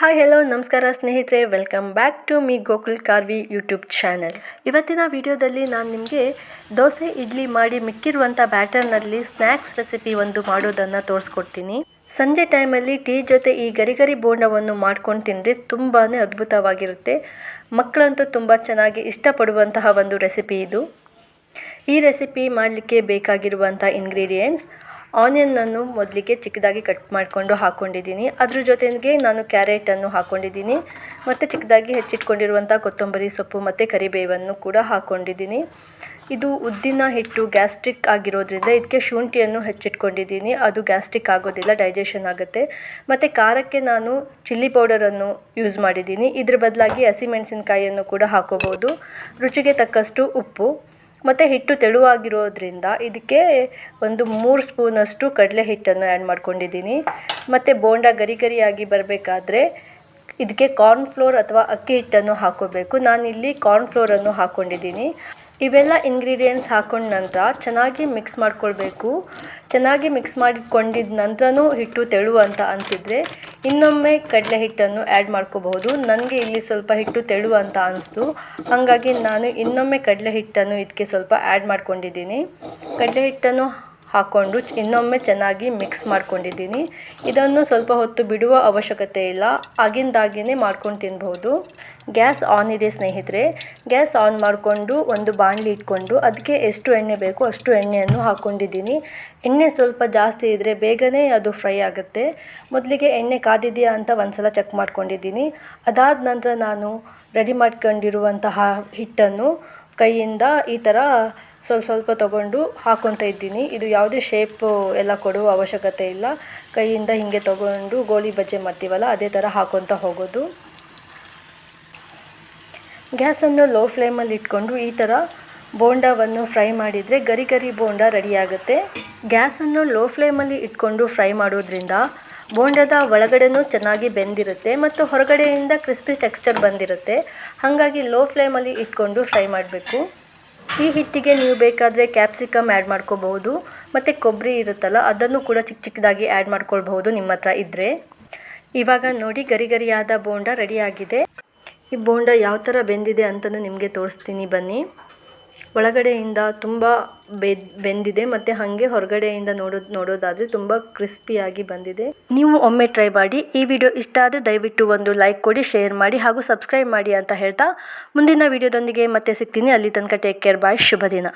Hi hello ನಮಸ್ಕಾರ ಸ್ನೇಹಿತರೆ, welcome back to me Gokul Karvi YouTube channel. ಇವತ್ತಿನ ವಿಡಿಯೋದಲ್ಲಿ ನಾನು ನಿಮಗೆ ದೋಸೆ ಇಡ್ಲಿ ಮಾಡಿ ಮಿಕ್ಕಿರುವಂಥ ಬ್ಯಾಟರ್ನಲ್ಲಿ ಸ್ನ್ಯಾಕ್ಸ್ ರೆಸಿಪಿ ಒಂದು ಮಾಡೋದನ್ನು ತೋರಿಸ್ಕೊಡ್ತೀನಿ. ಸಂಜೆ ಟೈಮಲ್ಲಿ ಟೀ ಜೊತೆ ಈ ಗರಿ ಬೋಂಡವನ್ನು ಮಾಡ್ಕೊಂಡು ತಿಂದರೆ ತುಂಬಾ ಅದ್ಭುತವಾಗಿರುತ್ತೆ. ಮಕ್ಕಳಂತೂ ತುಂಬ ಚೆನ್ನಾಗಿ ಇಷ್ಟಪಡುವಂತಹ ಒಂದು ರೆಸಿಪಿ ಇದು. ಈ ರೆಸಿಪಿ ಮಾಡಲಿಕ್ಕೆ ಬೇಕಾಗಿರುವಂಥ ಇಂಗ್ರೀಡಿಯೆಂಟ್ಸ್: ಆನಿಯನ್ನನ್ನು ಮೊದಲಿಗೆ ಚಿಕ್ಕದಾಗಿ ಕಟ್ ಮಾಡಿಕೊಂಡು ಹಾಕ್ಕೊಂಡಿದ್ದೀನಿ. ಅದ್ರ ಜೊತೆಗೆ ನಾನು ಕ್ಯಾರೆಟನ್ನು ಹಾಕ್ಕೊಂಡಿದ್ದೀನಿ ಮತ್ತು ಚಿಕ್ಕದಾಗಿ ಹೆಚ್ಚಿಟ್ಕೊಂಡಿರುವಂಥ ಕೊತ್ತಂಬರಿ ಸೊಪ್ಪು ಮತ್ತು ಕರಿಬೇವನ್ನು ಕೂಡ ಹಾಕ್ಕೊಂಡಿದ್ದೀನಿ. ಇದು ಉದ್ದಿನ ಹಿಟ್ಟು ಗ್ಯಾಸ್ಟ್ರಿಕ್ ಆಗಿರೋದ್ರಿಂದ ಇದಕ್ಕೆ ಶುಂಠಿಯನ್ನು ಹೆಚ್ಚಿಟ್ಕೊಂಡಿದ್ದೀನಿ. ಅದು ಗ್ಯಾಸ್ಟ್ರಿಕ್ ಆಗೋದಿಲ್ಲ, ಡೈಜೆಷನ್ ಆಗುತ್ತೆ. ಮತ್ತು ಖಾರಕ್ಕೆ ನಾನು ಚಿಲ್ಲಿ ಪೌಡರನ್ನು ಯೂಸ್ ಮಾಡಿದ್ದೀನಿ. ಇದ್ರ ಬದಲಾಗಿ ಹಸಿಮೆಣಸಿನಕಾಯಿಯನ್ನು ಕೂಡ ಹಾಕೋಬೋದು. ರುಚಿಗೆ ತಕ್ಕಷ್ಟು ಉಪ್ಪು ಮತ್ತು ಹಿಟ್ಟು ತೆಳುವಾಗಿರೋದ್ರಿಂದ ಇದಕ್ಕೆ ಒಂದು 3 ಸ್ಪೂನಷ್ಟು ಕಡಲೆ ಹಿಟ್ಟನ್ನು ಆ್ಯಡ್ ಮಾಡ್ಕೊಂಡಿದ್ದೀನಿ. ಮತ್ತು ಬೋಂಡ ಗರಿಯಾಗಿ ಬರಬೇಕಾದ್ರೆ ಇದಕ್ಕೆ ಕಾರ್ನ್ಫ್ಲೋರ್ ಅಥವಾ ಅಕ್ಕಿ ಹಿಟ್ಟನ್ನು ಹಾಕೋಬೇಕು. ನಾನಿಲ್ಲಿ ಕಾರ್ನ್ಫ್ಲೋರನ್ನು ಹಾಕ್ಕೊಂಡಿದ್ದೀನಿ. ಇವೆಲ್ಲ ಇಂಗ್ರೀಡಿಯೆಂಟ್ಸ್ ಹಾಕೊಂಡ ನಂತರ ಚೆನ್ನಾಗಿ ಮಿಕ್ಸ್ ಮಾಡ್ಕೊಳ್ಬೇಕು. ಚೆನ್ನಾಗಿ ಮಿಕ್ಸ್ ಮಾಡಿಕೊಂಡಿದ್ದ ನಂತರನೂ ಹಿಟ್ಟು ತೆಳು ಅಂತ ಅನಿಸಿದರೆ ಇನ್ನೊಮ್ಮೆ ಕಡಲೆ ಹಿಟ್ಟನ್ನು ಆ್ಯಡ್ ಮಾಡ್ಕೋಬಹುದು. ನನಗೆ ಇಲ್ಲಿ ಸ್ವಲ್ಪ ಹಿಟ್ಟು ತೆಳು ಅಂತ ಅನಿಸ್ತು, ಹಾಗಾಗಿ ನಾನು ಇನ್ನೊಮ್ಮೆ ಕಡಲೆ ಹಿಟ್ಟನ್ನು ಇದಕ್ಕೆ ಸ್ವಲ್ಪ ಆ್ಯಡ್ ಮಾಡ್ಕೊಂಡಿದ್ದೀನಿ. ಕಡಲೆ ಹಿಟ್ಟನ್ನು ಹಾಕ್ಕೊಂಡು ಇನ್ನೊಮ್ಮೆ ಚೆನ್ನಾಗಿ ಮಿಕ್ಸ್ ಮಾಡ್ಕೊಂಡಿದ್ದೀನಿ. ಇದನ್ನು ಸ್ವಲ್ಪ ಹೊತ್ತು ಬಿಡುವ ಅವಶ್ಯಕತೆ ಇಲ್ಲ, ಆಗಿಂದಾಗಿಯೇ ಮಾಡ್ಕೊಂಡು ತಿನ್ಬೋದು. ಗ್ಯಾಸ್ ಆನ್ ಇದೆ ಸ್ನೇಹಿತರೆ. ಗ್ಯಾಸ್ ಆನ್ ಮಾಡಿಕೊಂಡು ಒಂದು ಬಾಣಲಿ ಇಟ್ಕೊಂಡು ಅದಕ್ಕೆ ಎಷ್ಟು ಎಣ್ಣೆ ಬೇಕೋ ಅಷ್ಟು ಎಣ್ಣೆಯನ್ನು ಹಾಕ್ಕೊಂಡಿದ್ದೀನಿ. ಎಣ್ಣೆ ಸ್ವಲ್ಪ ಜಾಸ್ತಿ ಇದ್ದರೆ ಬೇಗನೆ ಅದು ಫ್ರೈ ಆಗುತ್ತೆ. ಮೊದಲಿಗೆ ಎಣ್ಣೆ ಕಾದಿದೆಯಾ ಅಂತ ಒಂದ್ಸಲ ಚೆಕ್ ಮಾಡ್ಕೊಂಡಿದ್ದೀನಿ. ಅದಾದ ನಂತರ ನಾನು ರೆಡಿ ಮಾಡ್ಕೊಂಡಿರುವಂತಹ ಹಿಟ್ಟನ್ನು ಕೈಯಿಂದ ಈ ಥರ ಸ್ವಲ್ಪ ತೊಗೊಂಡು ಹಾಕ್ಕೊತಾ ಇದ್ದೀನಿ. ಇದು ಯಾವುದೇ ಶೇಪು ಎಲ್ಲ ಕೊಡುವ ಅವಶ್ಯಕತೆ ಇಲ್ಲ. ಕೈಯಿಂದ ಹೀಗೆ ತೊಗೊಂಡು ಗೋಳಿ ಬಜ್ಜೆ ಮಾಡ್ತೀವಲ್ಲ ಅದೇ ಥರ ಹಾಕ್ಕೊತಾ ಹೋಗೋದು. ಗ್ಯಾಸನ್ನು ಲೋ ಫ್ಲೇಮಲ್ಲಿ ಇಟ್ಕೊಂಡು ಈ ಥರ ಬೋಂಡವನ್ನು ಫ್ರೈ ಮಾಡಿದರೆ ಗರಿ ಬೋಂಡ ರೆಡಿಯಾಗುತ್ತೆ. ಗ್ಯಾಸನ್ನು ಲೋ ಫ್ಲೇಮಲ್ಲಿ ಇಟ್ಕೊಂಡು ಫ್ರೈ ಮಾಡೋದ್ರಿಂದ ಬೋಂಡದ ಒಳಗಡೆನೂ ಚೆನ್ನಾಗಿ ಬೆಂದಿರುತ್ತೆ ಮತ್ತು ಹೊರಗಡೆಯಿಂದ ಕ್ರಿಸ್ಪಿ ಟೆಕ್ಸ್ಚರ್ ಬಂದಿರುತ್ತೆ. ಹಾಗಾಗಿ ಲೋ ಫ್ಲೇಮಲ್ಲಿ ಇಟ್ಕೊಂಡು ಫ್ರೈ ಮಾಡಬೇಕು. ಈ ಹಿಟ್ಟಿಗೆ ನೀವು ಬೇಕಾದರೆ ಕ್ಯಾಪ್ಸಿಕಮ್ ಆ್ಯಡ್ ಮಾಡ್ಕೋಬಹುದು ಮತ್ತು ಕೊಬ್ಬರಿ ಇರುತ್ತಲ್ಲ ಅದನ್ನು ಕೂಡ ಚಿಕ್ಕದಾಗಿ ಆ್ಯಡ್ ಮಾಡ್ಕೊಳ್ಬಹುದು ನಿಮ್ಮ ಹತ್ರ ಇದ್ದರೆ. ಇವಾಗ ನೋಡಿ ಗರಿಯಾದ ಬೋಂಡ ರೆಡಿಯಾಗಿದೆ. ಈ ಬೋಂಡ ಯಾವ ಥರ ಬೆಂದಿದೆ ಅಂತಲೂ ನಿಮಗೆ ತೋರಿಸ್ತೀನಿ ಬನ್ನಿ. ಒಳಗಡೆಯಿಂದ ತುಂಬ ಬೆಂದಿದೆ ಮತ್ತು ಹಾಗೆ ಹೊರಗಡೆಯಿಂದ ನೋಡೋದಾದರೆ ತುಂಬ ಕ್ರಿಸ್ಪಿಯಾಗಿ ಬಂದಿದೆ. ನೀವು ಒಮ್ಮೆ ಟ್ರೈ ಮಾಡಿ. ಈ ವಿಡಿಯೋ ಇಷ್ಟ ಆದರೆ ದಯವಿಟ್ಟು ಒಂದು ಲೈಕ್ ಕೊಡಿ, ಶೇರ್ ಮಾಡಿ ಹಾಗೂ ಸಬ್ಸ್ಕ್ರೈಬ್ ಮಾಡಿ ಅಂತ ಹೇಳ್ತಾ ಮುಂದಿನ ವಿಡಿಯೋದೊಂದಿಗೆ ಮತ್ತೆ ಸಿಗ್ತೀನಿ. ಅಲ್ಲಿ ತನಕ ಟೇಕ್ ಕೇರ್, ಬಾಯ್, ಶುಭ ದಿನ.